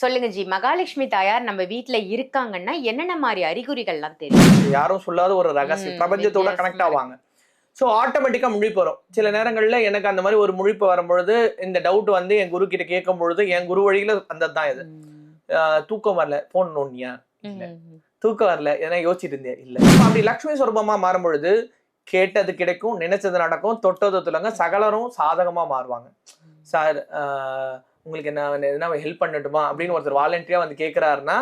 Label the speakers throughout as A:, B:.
A: சொல்லுங்க ஜி. மகாலட்சுமி தாயார் நம்ம வீட்ல இருக்காங்கன்னா என்னென்ன மாரி அறிகுறிகள்லாம் தெரியும்?
B: யாரும் சொல்லாத ஒரு ரகசியம். பிரபஞ்சத்தோட கனெக்ட் ஆவாங்க. சோ ஆட்டோமேட்டிக்கா முழிப்பு வரும். சில நேரங்கள்ல எனக்கு அந்த மாதிரி ஒரு முழிப்பு வரும்பொழுது இந்த டவுட் வந்து என் குரு கிட்ட கேட்கும் பொழுது என் குரு வழியில வந்ததுதான் இது. தூக்கம் வரல, போன் நோண்டியா இல்ல, தூக்கம் வரல எதனா யோசிச்சுட்டு இருந்தியா இல்ல. அப்படி லட்சுமி சொரூபமா மாறும் பொழுது கேட்டது கிடைக்கும், நினைச்சது நடக்கும், தொட்டது துலங்க சகலரும் சாதகமா மாறுவாங்க. சார் உங்களுக்கு என்ன ஹெல்ப் பண்ணட்டுமா அப்படின்னு ஒருத்தர் வாலண்டியா வந்து கேட்கிறாருன்னா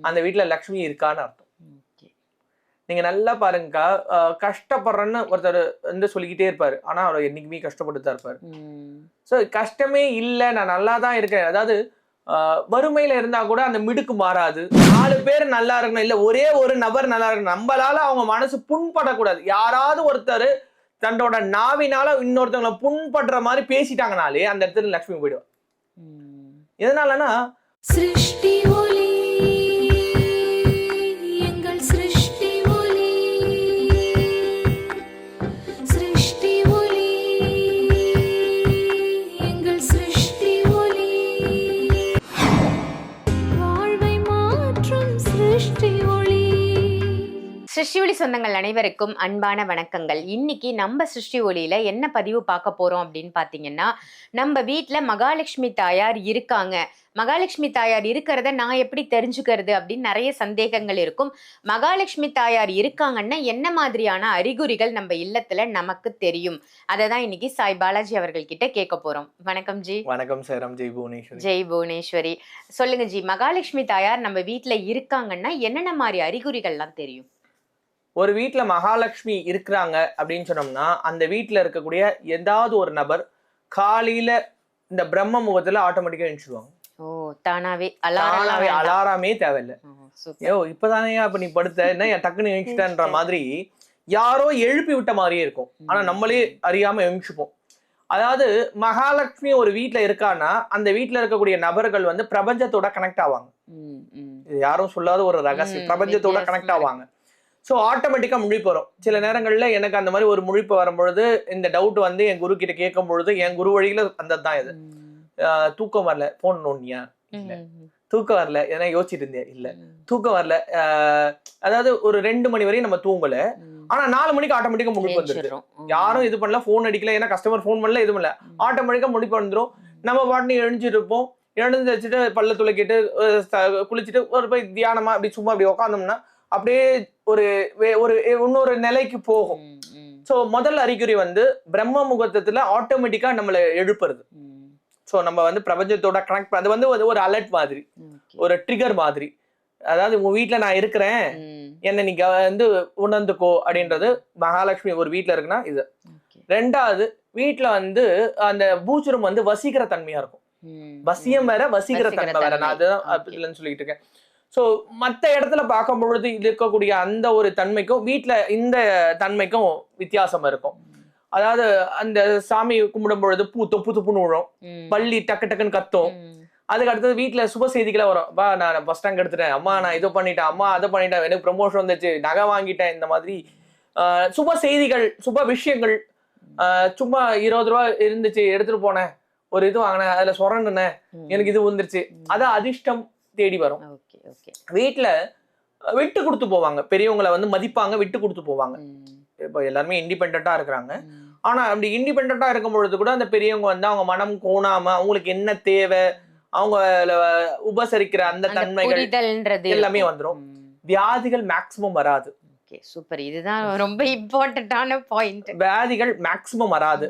B: அந்த வீட்டுல லக்ஷ்மி இருக்கான்னு அர்த்தம். நீங்க நல்லா பாருங்கக்கா, கஷ்டப்படுறேன்னு ஒருத்தர் வந்து சொல்லிக்கிட்டே இருப்பாரு. ஆனா அவர் என்னைக்குமே கஷ்டப்பட்டு தான் இருப்பாரு. சோ கஷ்டமே இல்ல, நான் நல்லா தான் இருக்கேன். அதாவது வறுமையில இருந்தா கூட அந்த மிடுக்கு மாறாது. 4 பேர் நல்லா இருக்கணும், இல்ல ஒரே ஒரு நபர் நல்லா இருக்கணும். நம்மளால அவங்க மனசு புண்படக்கூடாது. யாராவது ஒருத்தர் தன்னோட நாவினால இன்னொருத்தவங்களை புண்படுற மாதிரி பேசிட்டாங்கனாலே அந்த இடத்துல லட்சுமி போயிடுவா. எதனாலன்னா
C: சிருஷ்டி ஒளி எங்கள் சிருஷ்டி ஒளி, சிருஷ்டி ஒளி எங்கள் சிருஷ்டி ஒளி, வாழ்வை மாற்றும் சிருஷ்டி ஒளி.
A: சிருஷ்டி ஒளி சொந்தங்கள் அனைவருக்கும் அன்பான வணக்கங்கள். இன்னைக்கு நம்ம சிருஷ்டி ஒளியில என்ன பதிவு பார்க்க போறோம் அப்படின்னு பாத்தீங்கன்னா, நம்ம வீட்டுல மகாலட்சுமி தாயார் இருக்காங்க, மகாலட்சுமி தாயார் இருக்கிறத நான் எப்படி தெரிஞ்சுக்கிறது அப்படின்னு நிறைய சந்தேகங்கள் இருக்கும். மகாலட்சுமி தாயார் இருக்காங்கன்னா என்ன மாதிரியான அறிகுறிகள் நம்ம இல்லத்துல நமக்கு தெரியும், அதை தான் இன்னைக்கு சாய் பாலாஜி அவர்கள் கிட்ட கேட்க போறோம். வணக்கம் ஜி.
B: வணக்கம் சேரம். ஜெய் புவனேஸ்வரி.
A: ஜெய் புவனேஸ்வரி. சொல்லுங்க ஜி, மகாலட்சுமி தாயார் நம்ம வீட்டுல இருக்காங்கன்னா என்னென்ன மாதிரி அறிகுறிகள்லாம் தெரியும்?
B: ஒரு வீட்டுல மகாலட்சுமி இருக்கிறாங்க அப்படின்னு சொன்னோம்னா அந்த வீட்டுல இருக்கக்கூடிய ஏதாவது ஒரு நபர் காலையில இந்த பிரம்ம முகத்துல ஆட்டோமேட்டிக்கா எழுந்துருவாங்க.
A: தானாவே
B: அலாரமே தேவையில்லை. இப்பதானே அப்ப நீ படுத்த என்ன டக்குன்னு எழுந்துட்டன்ற மாதிரி யாரோ எழுப்பி விட்ட மாதிரியே இருக்கும். ஆனா நம்மளே அறியாம எழுந்துப்போம். அதாவது மகாலட்சுமி ஒரு வீட்டுல இருக்கான்னா அந்த வீட்டுல இருக்கக்கூடிய நபர்கள் வந்து பிரபஞ்சத்தோட கனெக்ட் ஆவாங்க. யாரும் சொல்லாத ஒரு ரகசியம். பிரபஞ்சத்தோட கனெக்ட் ஆவாங்க. சோ ஆட்டோமேட்டிக்கா முழிப்பு வரும். சில நேரங்கள்ல எனக்கு அந்த மாதிரி ஒரு முழிப்பு வரும்பொழுது இந்த டவுட் வந்து என் குரு கிட்ட கேட்கும் பொழுது என் குரு வழியில வந்ததுதான் இது. தூக்கம் வரல, போன் நோண்டியா இல்ல, தூக்கம் வரல எதனா யோசிச்சுட்டு இருந்தியா இல்ல, தூக்கம் வரல. அதாவது ஒரு 2 மணி வரையும் நம்ம தூங்கல, ஆனா 4 மணிக்கு ஆட்டோமேட்டிக்கா முழிப்பு வந்துருது. யாரும் இது பண்ணல, போன் அடிக்கல, ஏன்னா கஸ்டமர் போன் பண்ணல, இது பண்ணல, ஆட்டோமேட்டிக்கா முழிப்பு வந்துடும். நம்ம பாட்டு எழுஞ்சிட்டு இருப்போம். எழுந்து வச்சுட்டு பல்ல துளைக்கிட்டு குளிச்சுட்டு ஒரு போய் தியானமா அப்படி சும்மா அப்படி உட்காந்தோம்னா அப்படியே ஒரு இன்னொரு நிலைக்கு போகும். சோ முதல் அறிகுறி வந்து பிரம்ம முகூர்த்தத்துல ஆட்டோமேட்டிக்கா நம்மளை எழுப்புறது. சோ நம்ம வந்து பிரபஞ்சத்தோட கனெக்ட், அது வந்து ஒரு அலர்ட் மாதிரி, ஒரு ட்ரிகர் மாதிரி. அதாவது உங்க வீட்டுல நான் இருக்கிறேன், என்ன நீங்க வந்து உணர்ந்துக்கோ அப்படின்றது மகாலட்சுமி ஒரு வீட்டுல இருக்குன்னா இது. ரெண்டாவது, வீட்டுல வந்து அந்த பூஜ்ரம் வந்து வசீகர தன்மையா இருக்கும். வசியம் வேற, வசீகர தன்மை வேற. நான் அதுதான் சொல்லிட்டு இருக்கேன். சோ மத்த இடத்துல பார்க்கும் பொழுது இருக்கக்கூடிய அந்த ஒரு தன்மைக்கும் வீட்டுல இந்த தன்மைக்கும் வித்தியாசம் இருக்கும். அதாவது அந்த சாமி கும்பிடும் பொழுது பூ தொப்பு துப்புன்னு விழும், பள்ளி டக்கு டக்குன்னு கத்தும். அதுக்கு அடுத்தது வீட்டுல சுப செய்திகளா வரும். வா நான் பஸ் ஸ்டாண்ட் எடுத்துட்டேன், அம்மா நான் இதை பண்ணிட்டேன், அம்மா அதை பண்ணிட்டேன், எனக்கு ப்ரமோஷன் வந்துச்சு, நகை வாங்கிட்டேன், இந்த மாதிரி சுப செய்திகள், சுப விஷயங்கள். சும்மா 20 ரூபா இருந்துச்சு எடுத்துட்டு போனேன், ஒரு இது வாங்கினேன், அதுல சொரண்டுனேன், எனக்கு இது வந்துருச்சு, அதான் அதிர்ஷ்டம் தேடி வரும். வீட்டுல விட்டு கொடுத்து போவாங்க, பெரியவங்களை வந்து மதிப்பாங்க, விட்டு கொடுத்து போவாங்க. இப்ப எல்லாருமே இண்டிபெண்டா இருக்கிறாங்க. ஆனா அப்படி இண்டிபெண்டா இருக்கும் பொழுது கூட அந்த பெரியவங்க வந்து அவங்க மனம் கோணாம அவங்களுக்கு என்ன தேவை, அவங்க உபசரிக்கிற அந்த தன்மைகள் எல்லாமே வந்துடும். வியாதிகள் மேக்சிமம் வராது.
A: சூப்பர், இதுதான் ரொம்ப இம்பார்ட்டன்டான பாயிண்ட்.
B: வியாதிகள் மேக்சிமம் வராது.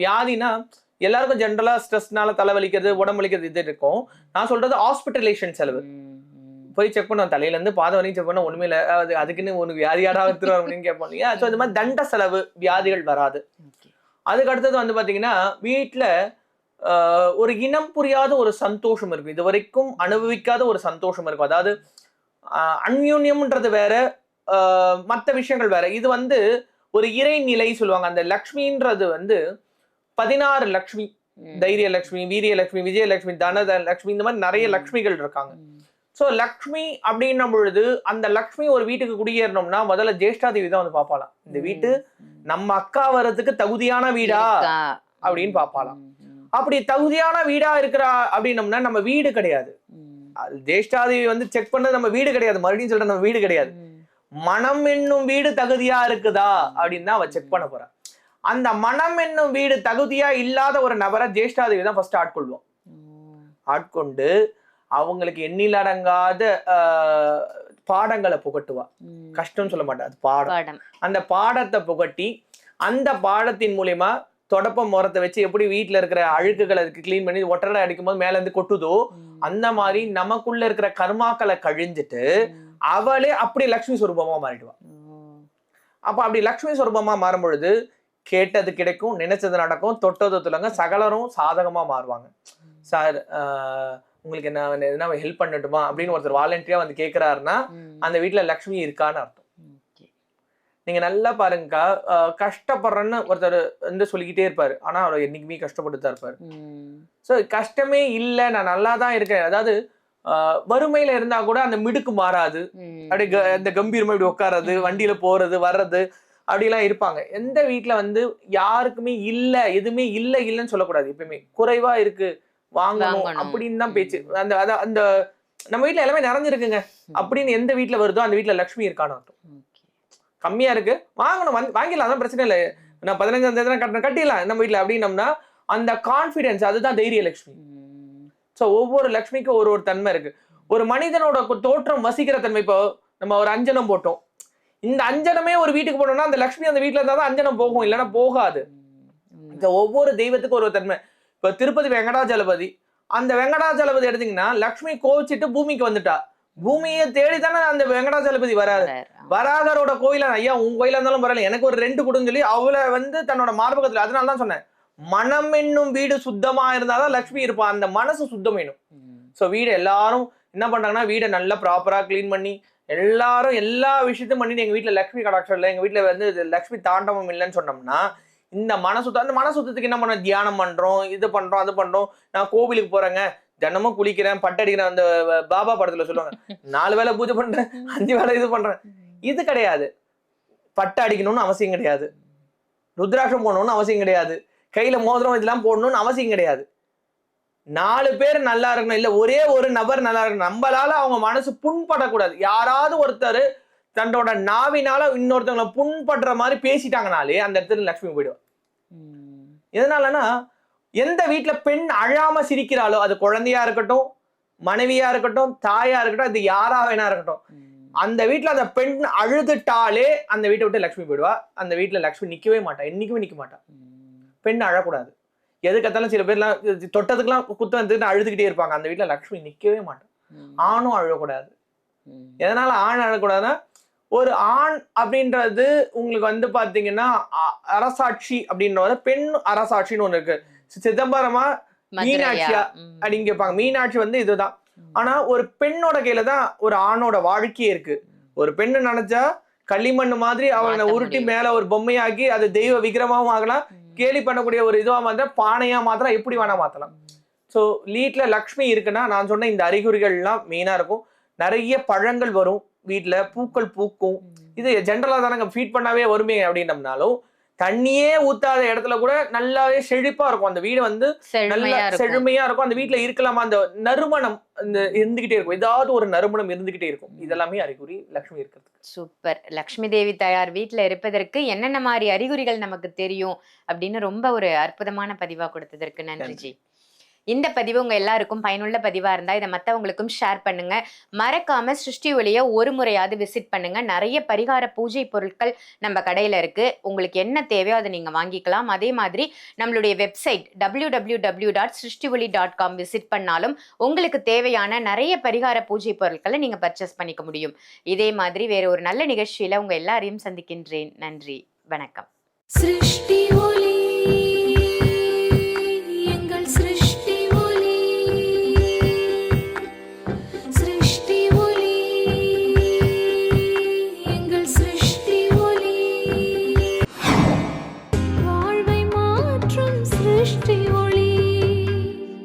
B: வியாதினா எல்லாருக்கும் ஜென்ரலா ஸ்ட்ரெஸ்னால தலைவலிக்கிறது, உடம்பு வலிக்கிறது இது இருக்கும். நான் சொல்றது ஹாஸ்பிட்டலைசேஷன் செலவு. போய் செக் பண்ண தலையில இருந்து பாதம் வரைக்கும் செக் பண்ண ஒண்ணுமே இல்லை, அதுக்குன்னு ஒண்ணு வியாதியாரா எடுத்துருவாங்க அப்படின்னு கேட்போம் இல்லையா. ஸோ இந்த மாதிரி தண்ட செலவு, வியாதிகள் வராது. அதுக்கு அடுத்தது வந்து பாத்தீங்கன்னா வீட்டுல ஒரு இனம் புரியாத ஒரு சந்தோஷம் இருக்கும், இது வரைக்கும் அனுபவிக்காத ஒரு சந்தோஷம் இருக்கும். அதாவது அந்யூன்யம்ன்றது வேற, மற்ற விஷயங்கள் வேற. இது வந்து ஒரு இறைநிலை சொல்லுவாங்க. அந்த லக்ஷ்மின்றது வந்து 16 லக்ஷ்மி, தைரிய லக்ஷ்மி, வீரிய லக்ஷ்மி, விஜயலட்சுமி, தனத லக்ஷ்மி, இந்த மாதிரி நிறைய லக்ஷ்மிகள் இருக்காங்க. சோ லக்ஷ்மி அப்படின்னும் பொழுது அந்த லக்ஷ்மி ஒரு வீட்டுக்கு குடியேறணும்னா முதல்ல ஜேஷ்டாதேவி தான் வந்து பாப்பாலாம். இந்த வீட்டு நம்ம அக்கா வர்றதுக்கு தகுதியான வீடா அப்படின்னு பாப்பாலாம். அப்படி தகுதியான வீடா இருக்கிறா அப்படின்னம்னா நம்ம வீடு கிடையாது, ஜேஷ்டாதேவி வந்து செக் பண்ணது நம்ம வீடு கிடையாது, மறுபடியும் சொல்றேன், நம்ம வீடு கிடையாது. மனம் என்னும் வீடு தகுதியா இருக்குதா அப்படின்னு தான் அவ செக் பண்ண போறா. அந்த மனம் என்னும் வீடு தகுதியா இல்லாத ஒரு நபரை ஜேஷ்டாதேவி தான் ஃபர்ஸ்ட் ஆட்கொள்வோம். ஆட்கொண்டு அவங்களுக்கு எண்ணிலடங்காத பாடங்களை புகட்டுவா. கஷ்டம் சொல்ல மாட்டா, அது பாடம். அந்த பாடத்தை புகட்டி அந்த பாடத்தின் மூலியமா தொடப்ப முறத்தை வச்சு எப்படி வீட்டுல இருக்கிற அழுக்குகளை அதுக்கு கிளீன் பண்ணி ஒட்டடை அடிக்கும் போது மேல இருந்து கொட்டுதோ அந்த மாதிரி நமக்குள்ள இருக்கிற கர்மாக்களை கழிஞ்சிட்டு அவளே அப்படி லக்ஷ்மி சொரூபமா மாறிடுவா. அப்ப அப்படி லக்ஷ்மி சொரூபமா மாறும் பொழுது கேட்டது கிடைக்கும், நினைச்சது நடக்கும், தொட்டது துலங்க சகலரும் சாதகமா மாறுவாங்க. சார் உங்களுக்கு என்ன ஹெல்ப் பண்ணட்டுமா அப்படின்னு ஒருத்தர் வாலண்டியா வந்து கேட்கிறாருன்னா அந்த வீட்டுல லக்ஷ்மி இருக்கான்னு அர்த்தம். நீங்க நல்லா பாருங்கக்கா, கஷ்டப்படுறேன்னு ஒருத்தர் வந்து சொல்லிக்கிட்டே இருப்பாரு, ஆனா அவர் என்னைக்குமே கஷ்டப்பட்டு தான் இருப்பாரு. சோ கஷ்டமே இல்லை, நான் நல்லா தான் இருக்கேன். அதாவது வறுமையில இருந்தா கூட அந்த மிடுக்கு மாறாது, அப்படியே இந்த கம்பீரமா இப்படி உட்கார்றது, வண்டியில போறது வர்றது அப்படிலாம் இருப்பாங்க. எந்த வீட்டுல வந்து யாருக்குமே இல்ல, எதுவுமே இல்ல இல்லைன்னு சொல்லக்கூடாது. எப்பயுமே குறைவா இருக்கு வாங்கணும் அப்படின்னு தான் பேச்சு. அந்த அந்த நம்ம வீட்டுல எல்லாமே நிறைஞ்சிருக்குங்க அப்படின்னு எந்த வீட்டுல வருதோ அந்த வீட்டுல லக்ஷ்மி இருக்கான்னு அர்த்தம். கம்மியா இருக்கு வாங்கணும், வாங்கிடலாம், அதான் பிரச்சனை இல்லை, நான் 15,000 கட்டணும் கட்டிடலாம் நம்ம வீட்டுல அப்படின்னம்னா அந்த கான்பிடன்ஸ், அதுதான் தைரிய லட்சுமி. சோ ஒவ்வொரு லட்சுமிக்கும் ஒரு ஒரு தன்மை இருக்கு. ஒரு மனிதனோட தோற்றம் வசிக்கிற தன்மை. இப்போ நம்ம ஒரு அஞ்சனம் போட்டோம், இந்த அஞ்சனமே ஒரு வீட்டுக்கு போனோம்னா அந்த லட்சுமி அந்த வீட்டுல இருந்தாதான் அஞ்சனம் போகும், இல்லைன்னா போகாது. இந்த ஒவ்வொரு தெய்வத்துக்கும் ஒரு தன்மை. இப்ப திருப்பதி வெங்கடாஜலபதி, அந்த வெங்கடாஜலபதி எடுத்தீங்கன்னா லக்ஷ்மி கோவிச்சிட்டு பூமிக்கு வந்துட்டா, பூமியை தேடித்தானே அந்த வெங்கடாஜலபதி வராது. வராகரோட கோயில ஐயா உங்க கோயிலா இருந்தாலும் பரவாயில்ல, எனக்கு ஒரு 2 கொடுன்னு சொல்லி அவளை வந்து தன்னோட மார்பகத்துல, அதனாலதான் சொன்னேன் மனம் என்னும் வீடு சுத்தமா இருந்தாதான் லக்ஷ்மி இருப்பான். அந்த மனசு சுத்தம் வேணும். சோ வீடு எல்லாரும் என்ன பண்றாங்கன்னா வீடை நல்லா ப்ராப்பரா கிளீன் பண்ணி எல்லாரும் எல்லா விஷயத்தையும் பண்ணிட்டு எங்க வீட்டுல லக்ஷ்மி கடாட்சம் இல்லை, எங்க வீட்டுல வந்து லக்ஷ்மி தாண்டவம் இல்லைன்னு சொன்னோம்னா இந்த மனசுத்தம், அந்த மனசுத்தத்துக்கு என்ன பண்ண, தியானம் பண்றோம், இது பண்றோம், அது பண்றோம். நான் கோவிலுக்கு போறேங்க, தினமும் குளிக்கிறேன், பட்டடிக்கிறேன். அந்த பாபா படத்துல சொல்லுவாங்க 4 வேளை பூஜை பண்றேன், 5 வேளை இது பண்றேன். இது கிடையாது. பட்டை அடிக்கணும்னு அவசியம் கிடையாது, ருத்ராட்சம் போடணும்னு அவசியம் கிடையாது, கையில மோதிரம் இதெல்லாம் போடணும்னு அவசியம் கிடையாது. 4 பேர் நல்லா இருக்கணும், இல்ல ஒரே ஒரு நபர் நல்லா இருக்கணும். நம்மளால அவங்க மனசு புண்படக்கூடாது. யாராவது ஒருத்தர் தன்னோட நாவினால இன்னொருத்தவங்களை புண்படுற மாதிரி பேசிட்டாங்கனாலே அந்த இடத்துல லக்ஷ்மி போயிடுவா. எதனாலன்னா எந்த வீட்டுல பெண் அழாம சிரிக்கிறாளோ, அது குழந்தையா இருக்கட்டும், மனைவியா இருக்கட்டும், தாயா இருக்கட்டும், அது யாரா வேணா இருக்கட்டும், அந்த வீட்டுல அந்த பெண் அழுதுட்டாலே அந்த வீட்டை விட்டு லக்ஷ்மி போயிடுவா. அந்த வீட்டுல லக்ஷ்மி நிக்கவே மாட்டா, என்னைக்குமே நிக்க மாட்டா. பெண் அழக்கூடாது. எதுக்கத்தாலும் சில பேர்லாம் தொட்டதுக்கெல்லாம் குத்து வந்து அழுதுகிட்டே இருப்பாங்க, அந்த வீட்டுல லக்ஷ்மி நிக்கவே மாட்டான். ஆணும் அழக்கூடாது. எதனால ஆண் அழக்கூடாதுன்னா, ஒரு ஆண் அப்படின்றது உங்களுக்கு வந்து பாத்தீங்கன்னா அரசாட்சி அப்படின்ற பெண் அரசாட்சின்னு ஒண்ணு இருக்கு. சிதம்பரமா மீனாட்சியா அப்படின்னு கேட்பாங்க. மீனாட்சி வந்து இதுதான். ஆனா ஒரு பெண்ணோட கையில தான் ஒரு ஆணோட வாழ்க்கையே இருக்கு. ஒரு பெண்ணு நினைச்சா களிமண் மாதிரி அவனை உருட்டி மேல ஒரு பொம்மையாக்கி அது தெய்வ விக்கிரமாவும் ஆகலாம், கேலி பண்ணக்கூடிய ஒரு இதுவா மாத்திர பானையா மாத்திரம் எப்படி வேணா மாத்தலாம். சோ வீட்டுல லக்ஷ்மி இருக்குன்னா நான் சொன்ன இந்த அறிகுறிகள் எல்லாம் மெயினா இருக்கும். நிறைய பழங்கள் வரும் வீட்டுல, பூக்கள் பூக்கும். இது ஜென்ரலா தானே ஃபீட் பண்ணாவே வருமே அப்படின்னம்னாலும் தண்ணியே ஊத்தாத இடத்துல கூட நல்லாவே செழிப்பா இருக்கும். அந்த வீடு வந்து நல்லா செழுமையா இருக்கும். அந்த வீட்டுல இருக்கலாமா, அந்த நறுமணம் இருந்துகிட்டே இருக்கும், ஏதாவது ஒரு நறுமணம் இருந்துகிட்டே இருக்கும். இதெல்லாமே அறிகுறி லக்ஷ்மி இருக்கிறது.
A: சூப்பர். லக்ஷ்மி தேவி தாயார் வீட்டுல இருப்பதற்கு என்னென்ன மாதிரி அறிகுறிகள் நமக்கு தெரியும் அப்படின்னு ரொம்ப ஒரு அற்புதமான பதிவா கொடுத்ததற்கு நன்றிஜி. இந்த பதிவு உங்க எல்லாருக்கும் பயனுள்ள பதிவா இருந்தா இதை மற்றவங்களுக்கும் ஷேர் பண்ணுங்க. மறக்காம சிருஷ்டி ஒளியை ஒரு முறையாவது விசிட் பண்ணுங்க. நிறைய பரிகார பூஜை பொருட்கள் நம்ம கடையில இருக்கு. உங்களுக்கு என்ன தேவையோ அதை நீங்க வாங்கிக்கலாம். அதே மாதிரி நம்மளுடைய வெப்சைட் www.srishtioli.com விசிட் பண்ணாலும் உங்களுக்கு தேவையான நிறைய பரிகார பூஜை பொருட்களை நீங்க பர்ச்சேஸ் பண்ணிக்க முடியும். இதே மாதிரி வேற ஒரு நல்ல நிகழ்ச்சியில உங்க எல்லாரையும் சந்திக்கின்றேன். நன்றி, வணக்கம்.
C: சிருஷ்டி ஒளி.